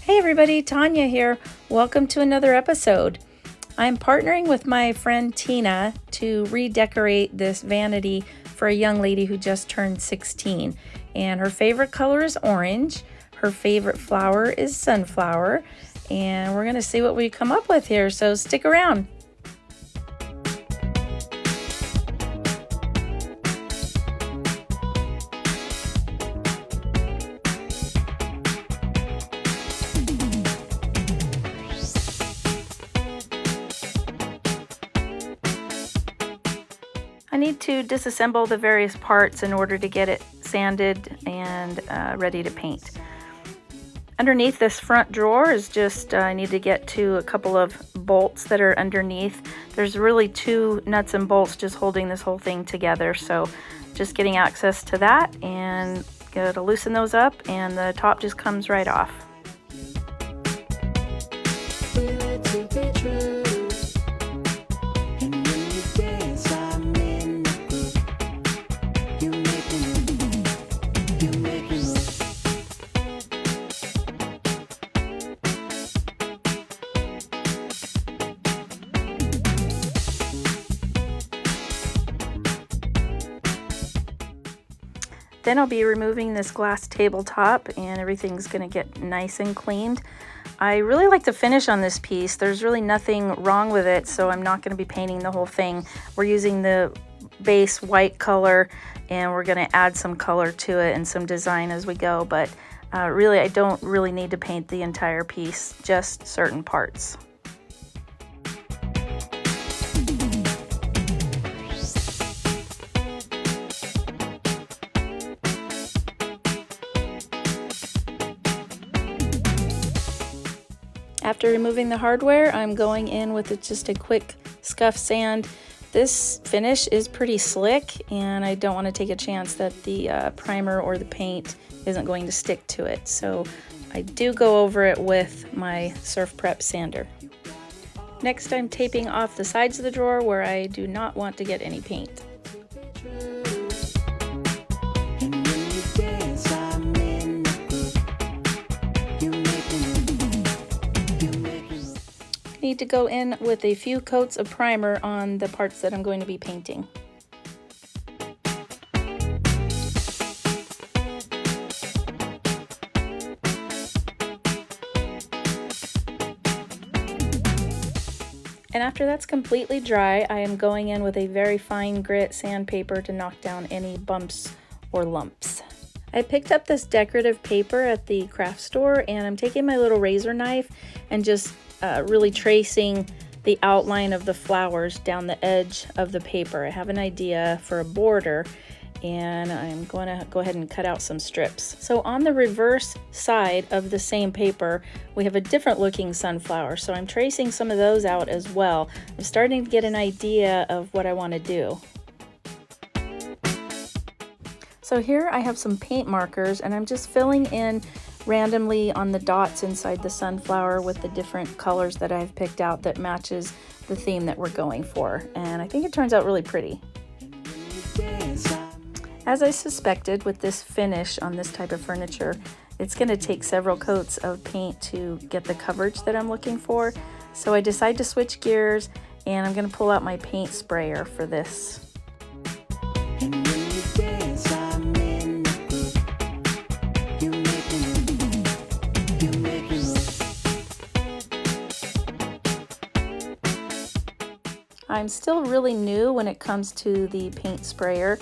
Hey everybody, Tanya here. Welcome to another episode. I'm partnering with my friend Tina to redecorate this vanity for a young lady who just turned 16. And her favorite color is orange. Her favorite flower is sunflower. And we're going to see what we come up with here, so stick around. I need to disassemble the various parts in order to get it sanded and ready to paint. Underneath this front drawer is just, I need to get to a couple of bolts that are underneath. There's really two nuts and bolts just holding this whole thing together, so just getting access to that and gotta loosen those up, and the top just comes right off. Then I'll be removing this glass tabletop and everything's gonna get nice and cleaned. I really like the finish on this piece. There's really nothing wrong with it, so I'm not gonna be painting the whole thing. We're using the base white color and we're gonna add some color to it and some design as we go, but really I don't really need to paint the entire piece, just certain parts. After removing the hardware, I'm going in with just a quick scuff sand. This finish is pretty slick and I don't want to take a chance that the primer or the paint isn't going to stick to it. So I do go over it with my Surf Prep sander. Next, I'm taping off the sides of the drawer where I do not want to get any paint. Need to go in with a few coats of primer on the parts that I'm going to be painting. And after that's completely dry, I am going in with a very fine grit sandpaper to knock down any bumps or lumps. I picked up this decorative paper at the craft store and I'm taking my little razor knife and just really tracing the outline of the flowers down the edge of the paper. I have an idea for a border and I'm going to go ahead and cut out some strips. So on the reverse side of the same paper, we have a different looking sunflower. So I'm tracing some of those out as well. I'm starting to get an idea of what I want to do. So here I have some paint markers and I'm just filling in randomly on the dots inside the sunflower with the different colors that I've picked out that matches the theme that we're going for. And I think it turns out really pretty. As I suspected with this finish on this type of furniture, it's going to take several coats of paint to get the coverage that I'm looking for. So I decided to switch gears and I'm going to pull out my paint sprayer for this. I'm still really new when it comes to the paint sprayer,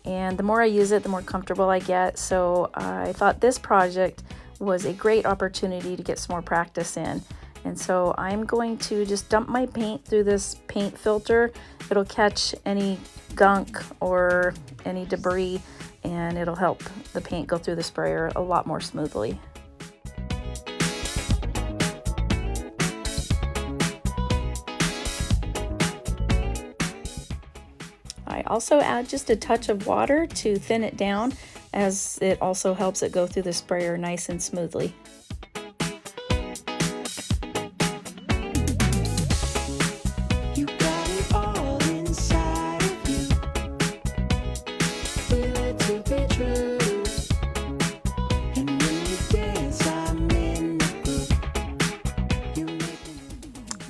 and the more I use it, the more comfortable I get. So I thought this project was a great opportunity to get some more practice in. And so I'm going to just dump my paint through this paint filter. It'll catch any gunk or any debris, and it'll help the paint go through the sprayer a lot more smoothly. I also add just a touch of water to thin it down, as it also helps it go through the sprayer nice and smoothly.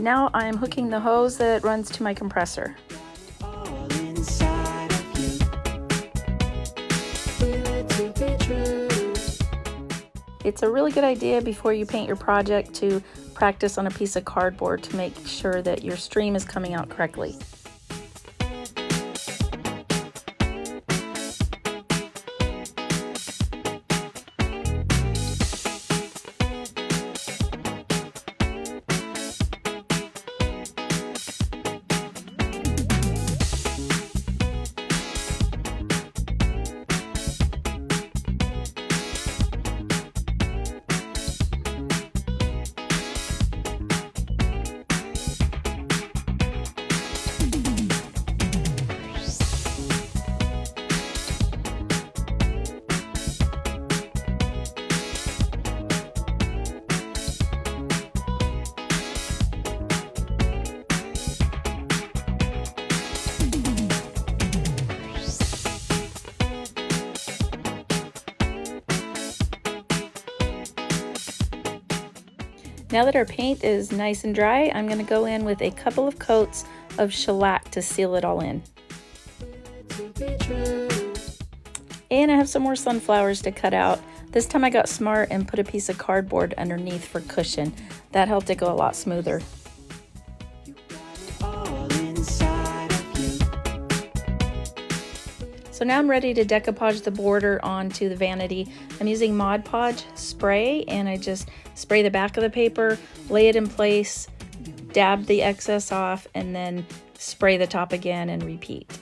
Now I'm hooking the hose that runs to my compressor. It's a really good idea before you paint your project to practice on a piece of cardboard to make sure that your stream is coming out correctly. Now that our paint is nice and dry, I'm going to go in with a couple of coats of shellac to seal it all in. And I have some more sunflowers to cut out. This time I got smart and put a piece of cardboard underneath for cushion. That helped it go a lot smoother. So now I'm ready to decoupage the border onto the vanity. I'm using Mod Podge spray, and I just spray the back of the paper, lay it in place, dab the excess off, and then spray the top again and repeat.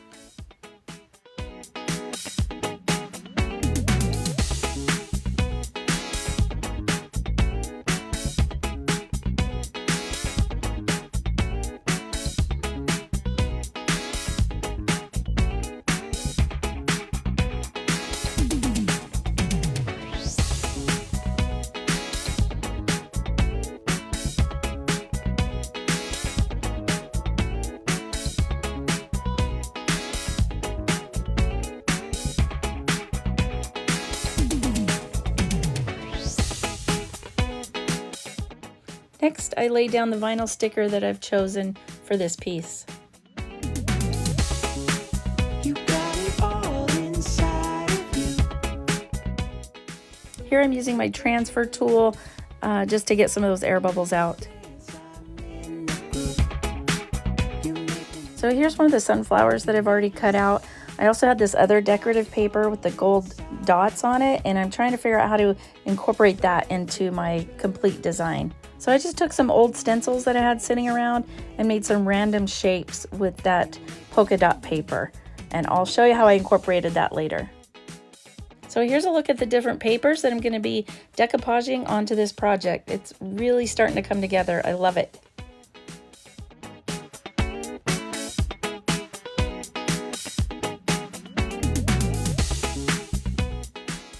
Next, I lay down the vinyl sticker that I've chosen for this piece. Here I'm using my transfer tool just to get some of those air bubbles out. So here's one of the sunflowers that I've already cut out. I also had this other decorative paper with the gold dots on it, and I'm trying to figure out how to incorporate that into my complete design. So I just took some old stencils that I had sitting around and made some random shapes with that polka dot paper. And I'll show you how I incorporated that later. So here's a look at the different papers that I'm going to be decoupaging onto this project. It's really starting to come together. I love it.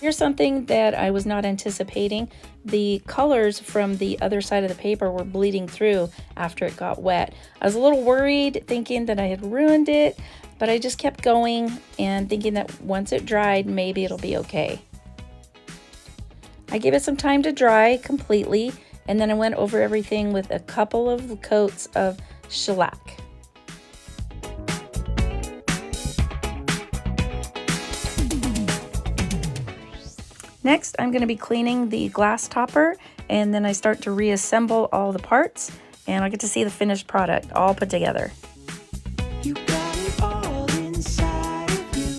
Here's something that I was not anticipating. The colors from the other side of the paper were bleeding through after it got wet. I was a little worried, thinking that I had ruined it, but I just kept going and thinking that once it dried, maybe it'll be okay. I gave it some time to dry completely, and then I went over everything with a couple of coats of shellac. Next, I'm going to be cleaning the glass topper, and then I start to reassemble all the parts, and I'll get to see the finished product all put together. You got it all inside of you.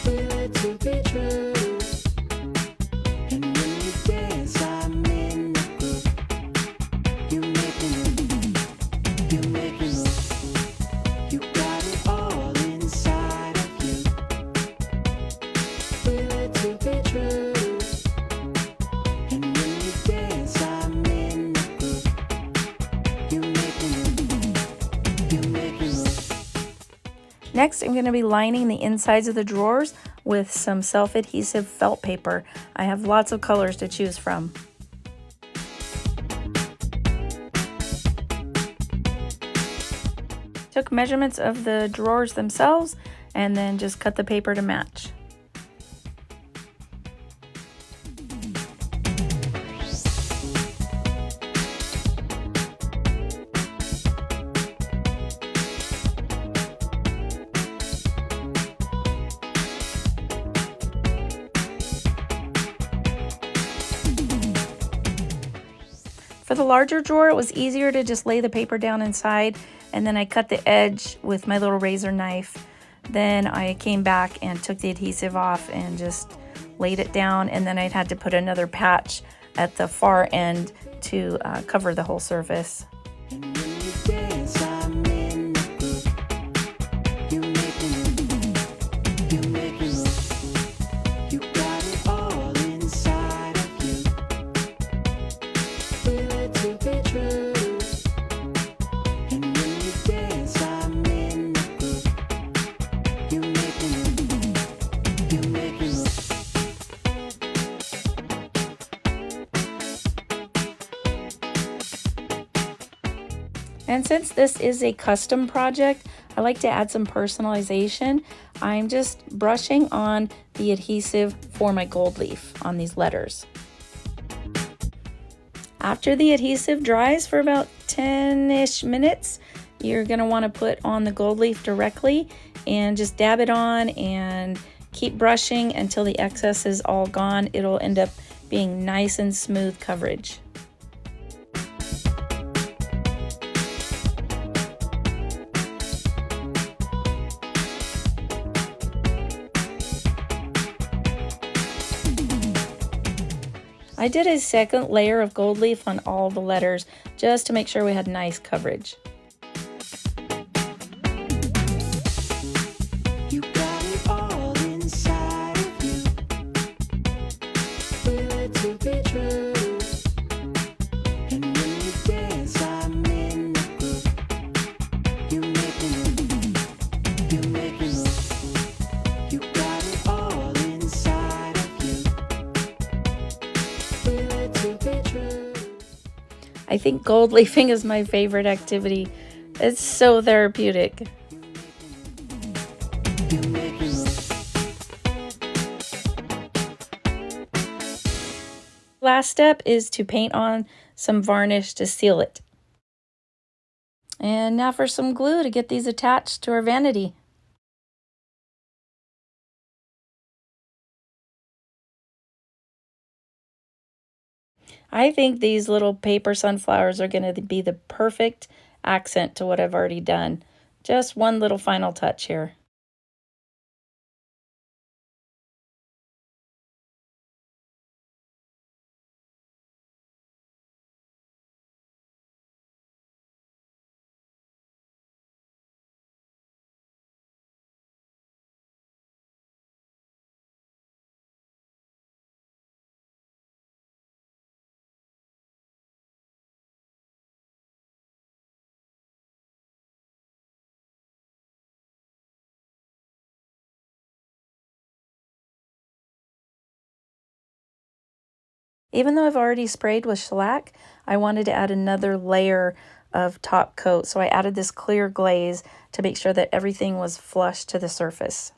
Feel it to be true. And when you dance, I'm in the groove. You make me move. You make me move. You got it all inside of you. Feel it to be true. And when you dance, I'm in the groove. You make me move. You make me move. Next, I'm going to be lining the insides of the drawers with some self-adhesive felt paper. I have lots of colors to choose from. Took measurements of the drawers themselves and then just cut the paper to match. For the larger drawer, it was easier to just lay the paper down inside, and then I cut the edge with my little razor knife. Then I came back and took the adhesive off and just laid it down, and then I'd had to put another patch at the far end to cover the whole surface. And since this is a custom project, I like to add some personalization. I'm just brushing on the adhesive for my gold leaf on these letters. After the adhesive dries for about 10-ish minutes, you're going to want to put on the gold leaf directly and just dab it on and keep brushing until the excess is all gone. It'll end up being nice and smooth coverage. I did a second layer of gold leaf on all the letters just to make sure we had nice coverage. You got it all inside of you. Feel it to be true. And when you dance, I'm in the groove. You make me move. You make me move. You got it all inside of you. Feel it to be true. I think gold leafing is my favorite activity. It's so therapeutic. Last step is to paint on some varnish to seal it. And now for some glue to get these attached to our vanity. I think these little paper sunflowers are going to be the perfect accent to what I've already done. Just one little final touch here. Even though I've already sprayed with shellac, I wanted to add another layer of top coat. So I added this clear glaze to make sure that everything was flush to the surface.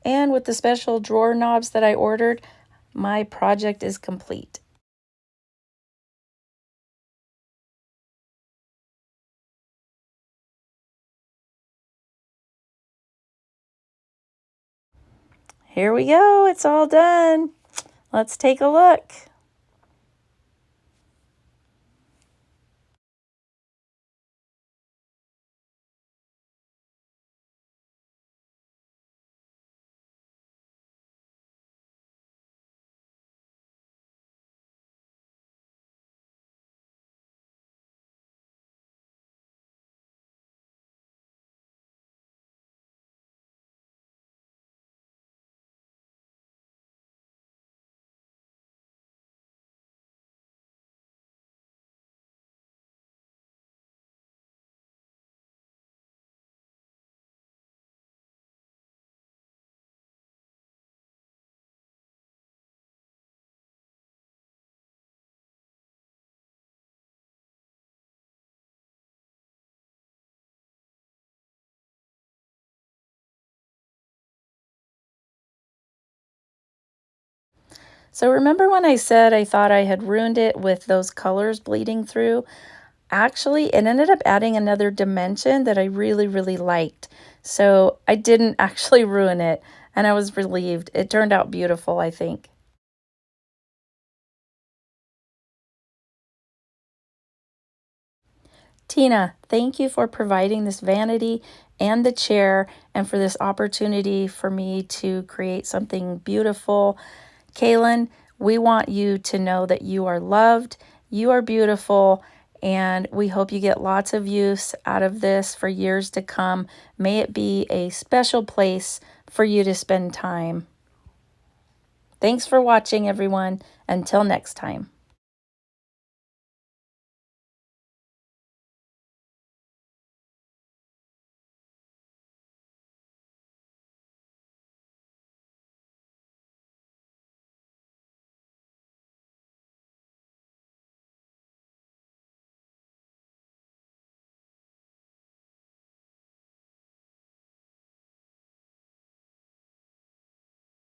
And with the special drawer knobs that I ordered, my project is complete. Here we go, it's all done. Let's take a look. So remember when I said I thought I had ruined it with those colors bleeding through? Actually, it ended up adding another dimension that I really, really liked. So I didn't actually ruin it, and I was relieved. It turned out beautiful, I think. Tina, thank you for providing this vanity and the chair and for this opportunity for me to create something beautiful. Kaylin, we want you to know that you are loved, you are beautiful, and we hope you get lots of use out of this for years to come. May it be a special place for you to spend time. Thanks for watching, everyone. Until next time.